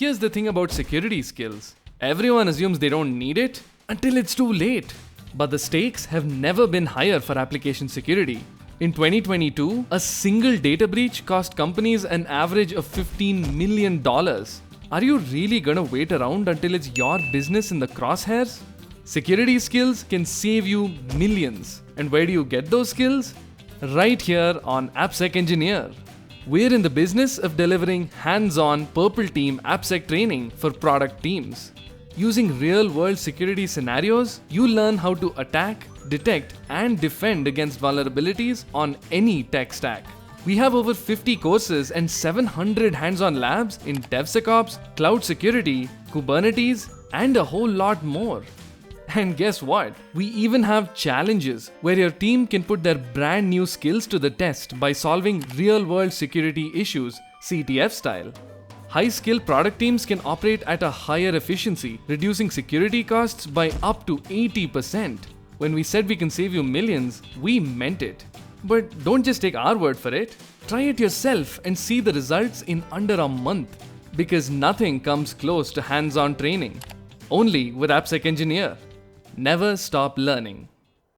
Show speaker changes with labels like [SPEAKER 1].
[SPEAKER 1] Here's the thing about security skills. Everyone assumes they don't need it until it's too late. But the stakes have never been higher for application security. In 2022, a single data breach cost companies an average of $15 million. Are you really gonna wait around until it's your business in the crosshairs? Security skills can save you millions. And where do you get those skills? Right here on AppSecEngineer. We're in the business of delivering hands-on Purple Team AppSec training for product teams. Using real-world security scenarios, you learn how to attack, detect, and defend against vulnerabilities on any tech stack. We have over 50 courses and 700 hands-on labs in DevSecOps, cloud security, Kubernetes, and a whole lot more. And guess what? We even have challenges where your team can put their brand new skills to the test by solving real-world security issues, CTF style. High-skill product teams can operate at a higher efficiency, reducing security costs by up to 80%. When we said we can save you millions, we meant it. But don't just take our word for it. Try it yourself and see the results in under a month. Because nothing comes close to hands-on training. Only with AppSecEngineer. Never stop learning.